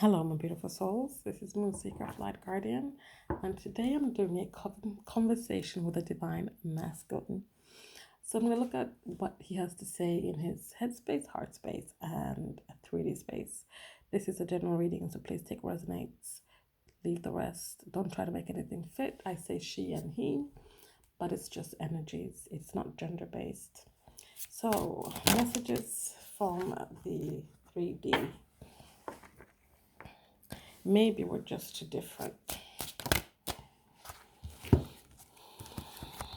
Hello, my beautiful souls. This is Moonseeker, Light Guardian, and today I'm doing a conversation with a divine masculine. So I'm going to look at what he has to say in his headspace, heart space, and a 3D space. This is a general reading, so please take what resonates, leave the rest. Don't try to make anything fit. I say she and he, but it's just energies. It's not gender based. So messages from the 3D. Maybe we're just too different.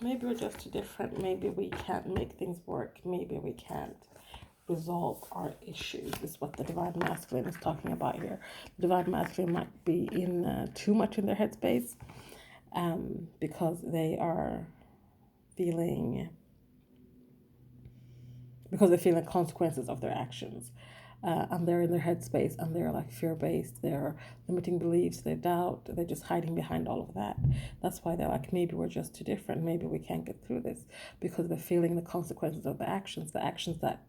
Maybe we're just too different. Maybe we can't make things work. Maybe we can't resolve our issues, is what the Divine Masculine is talking about here. The Divine Masculine might be in too much in their headspace because they are feeling, because they're feeling the consequences of their actions. And they're in their headspace and they're like fear-based, they're limiting beliefs, they doubt, they're just hiding behind all of that. That's why they're like, maybe we're just too different, maybe we can't get through this, because they're feeling the consequences of the actions that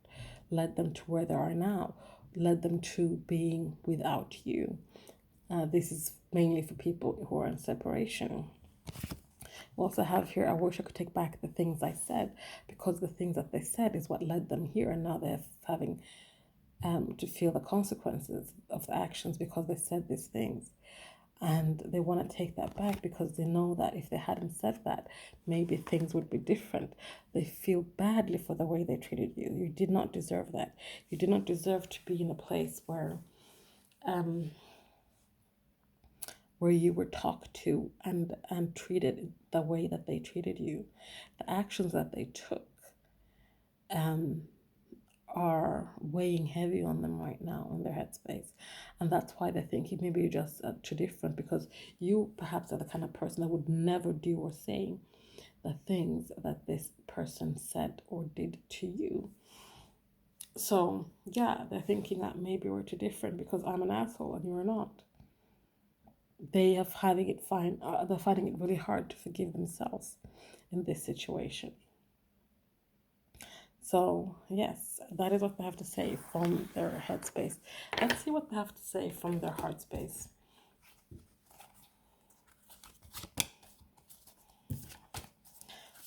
led them to where they are now, led them to being without you. This is mainly for people who are in separation. We also have here, I wish I could take back the things I said, because the things that they said is what led them here, and now they're having to feel the consequences of the actions because they said these things. And they want to take that back because they know that if they hadn't said that, maybe things would be different. They feel badly for the way they treated you. You did not deserve that. You did not deserve to be in a place where you were talked to and treated the way that they treated you. The actions that they took are weighing heavy on them right now in their headspace, and that's why they're thinking maybe you're just too different, because you perhaps are the kind of person that would never do or say the things that this person said or did to you. So yeah, they're thinking that maybe we're too different because I'm an asshole and you're not. They're finding it really hard to forgive themselves in this situation. So, yes, that is what they have to say from their headspace. Let's see what they have to say from their heart space.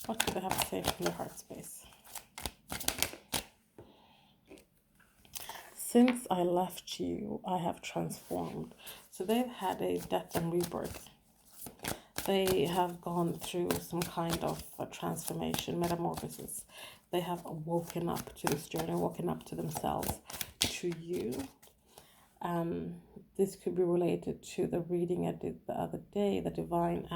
What do they have to say from their heart space? Since I left you, I have transformed. So they've had a death and rebirth. They have gone through some kind of a transformation, metamorphosis. They have woken up to this journey, woken up to themselves, to you. This could be related to the reading I did the other day, the divine,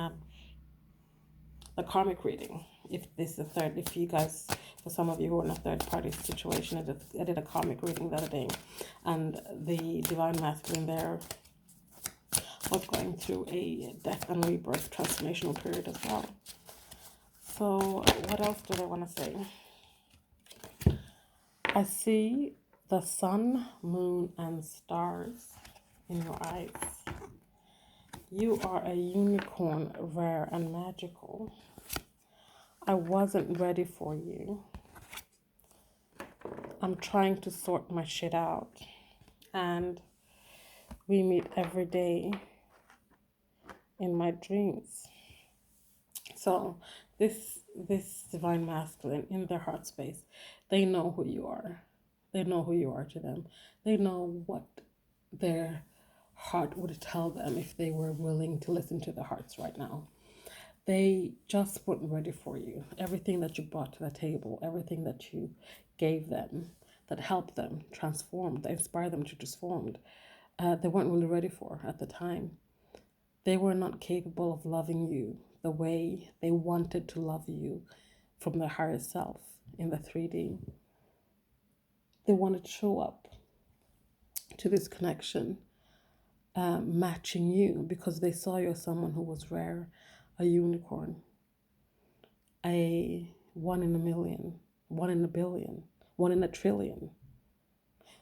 the karmic reading. If you guys, for some of you who are in a third party situation, I did a karmic reading the other day, and the divine masculine there was going through a death and rebirth transformational period as well. So what else do they want to say? I see the sun, moon, and stars in your eyes. You are a unicorn, rare and magical. I wasn't ready for you. I'm trying to sort my shit out. And we meet every day in my dreams. So this divine masculine in their heart space, they know who you are. They know who you are to them. They know what their heart would tell them if they were willing to listen to their hearts right now. They just weren't ready for you. Everything that you brought to the table, everything that you gave them, that helped them transform, that inspired them to transform, they weren't really ready for at the time. They were not capable of loving you the way they wanted to love you from their higher self in the 3D. They wanted to show up to this connection, matching you, because they saw you as someone who was rare, a unicorn, a 1 in a million, 1 in a billion, 1 in a trillion.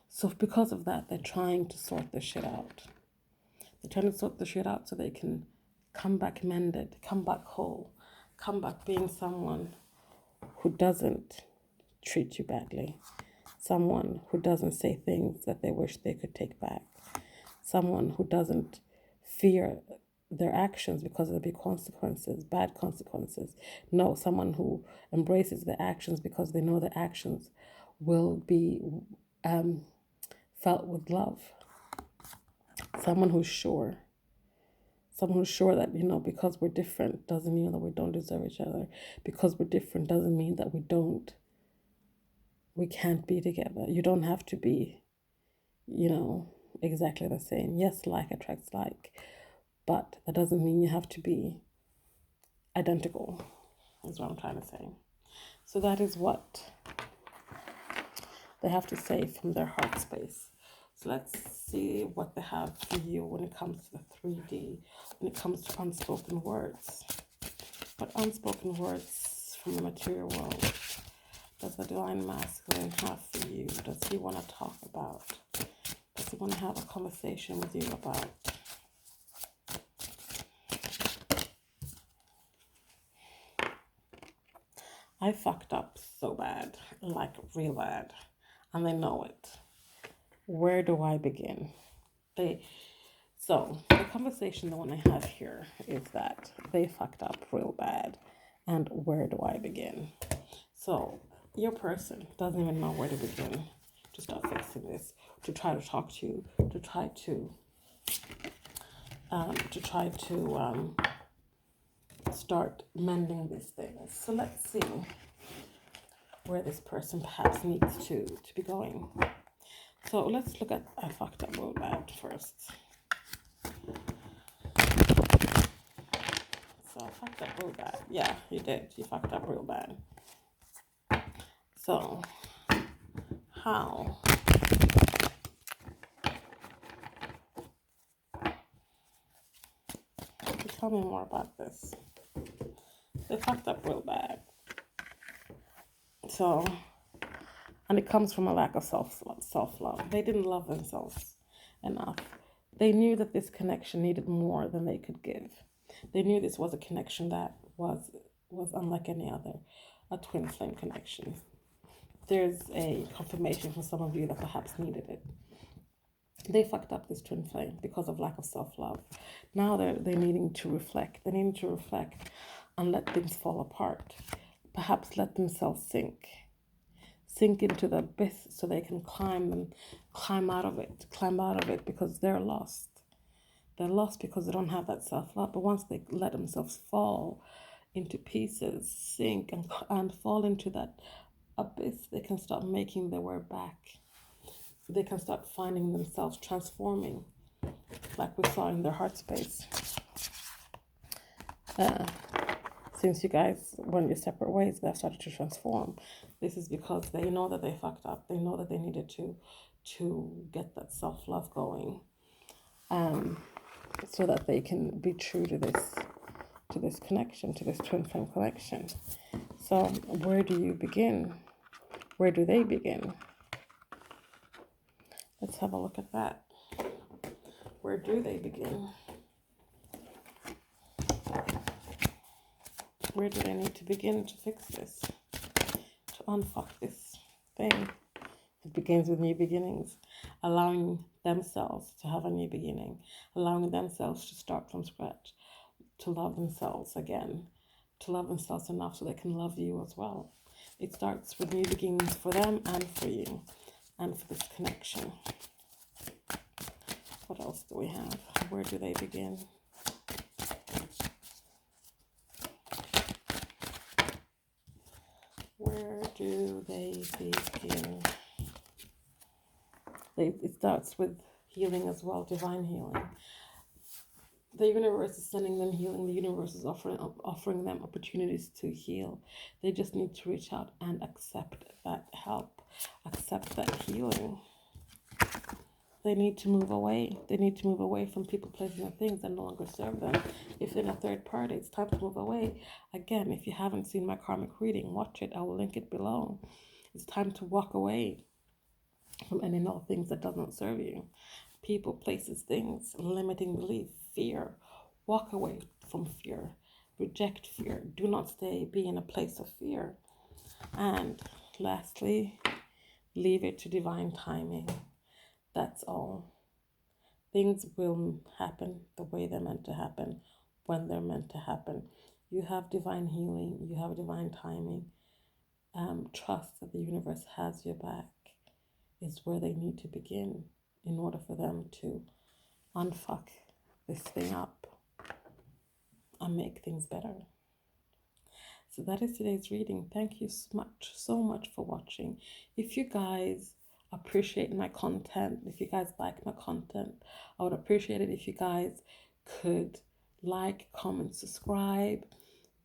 So because of that, they're trying to sort their shit out. They're trying to sort the shit out so they can come back mended, come back whole, come back being someone who doesn't treat you badly, someone who doesn't say things that they wish they could take back, someone who doesn't fear their actions because there'll be consequences, bad consequences. No, someone who embraces their actions because they know their actions will be felt with love. Someone who's sure. Someone who's sure that, because we're different doesn't mean that we don't deserve each other. Because we're different doesn't mean that we can't be together. You don't have to be, exactly the same. Yes, like attracts like, but that doesn't mean you have to be identical, is what I'm trying to say. So that is what they have to say from their heart space. So let's see what they have for you when it comes to the 3D, when it comes to unspoken words. What unspoken words from the material world does the Divine Masculine have for you? Does he want to talk about? Does he want to have a conversation with you about? I fucked up so bad, like real bad, and they know it. Where do I begin? So the conversation the one I have here is that they fucked up real bad, and where do I begin? So your person doesn't even know where to begin to start fixing this, to try to talk to you, to try to start mending these things. So let's see where this person perhaps needs to be going. So let's look at I fucked up real bad first. So I fucked up real bad. Yeah, you did. You fucked up real bad. So how? Tell me more about this. They fucked up real bad. So, and it comes from a lack of self-love. They didn't love themselves enough. They knew that this connection needed more than they could give. They knew this was a connection that was unlike any other, a twin flame connection. There's a confirmation for some of you that perhaps needed it. They fucked up this twin flame because of lack of self-love. Now they're needing to reflect. They need to reflect and let things fall apart. Perhaps let themselves sink into the abyss so they can climb out of it because they're lost. They're lost because they don't have that self-love. But once they let themselves fall into pieces, sink and fall into that abyss, they can start making their way back. They can start finding themselves transforming, like we saw in their heart space. Since you guys went your separate ways, they've started to transform. This is because they know that they fucked up. They know that they needed to get that self-love going, so that they can be true to this connection, to this twin flame connection. So where do you begin? Where do they begin? Let's have a look at that. Where do they begin? Where do they need to begin to fix this? To unfuck this thing? It begins with new beginnings. Allowing themselves to have a new beginning. Allowing themselves to start from scratch. To love themselves again. To love themselves enough so they can love you as well. It starts with new beginnings for them and for you. And for this connection. What else do we have? Where do they begin? Where do they begin? It starts with healing as well, divine healing. The universe is sending them healing. The universe is offering them opportunities to heal. They just need to reach out and accept that help, accept that healing. They need to move away. They need to move away from people, places, and things that no longer serve them. If they're in a third party, it's time to move away. Again, if you haven't seen my karmic reading, watch it. I will link it below. It's time to walk away from any and all things that doesn't serve you. People, places, things, limiting belief, fear. Walk away from fear. Reject fear. Do not be in a place of fear. And lastly, leave it to divine timing. That's all. things will happen the way they're meant to happen, when they're meant to happen. You have divine healing, you have divine timing. Trust that the universe has your back is where they need to begin in order for them to unfuck this thing up and make things better. So that is today's reading. Thank you so much for watching. If you guys appreciate my content, if you guys like my content, I would appreciate it if you guys could like, comment, subscribe.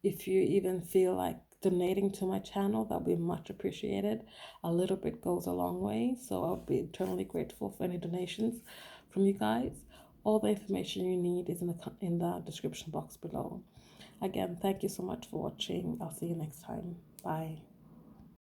If you even feel like donating to my channel, that would be much appreciated. A little bit goes a long way, so I'll be eternally grateful for any donations from you guys. All the information you need is in the description box below. Again, thank you so much for watching. I'll see you next time. Bye.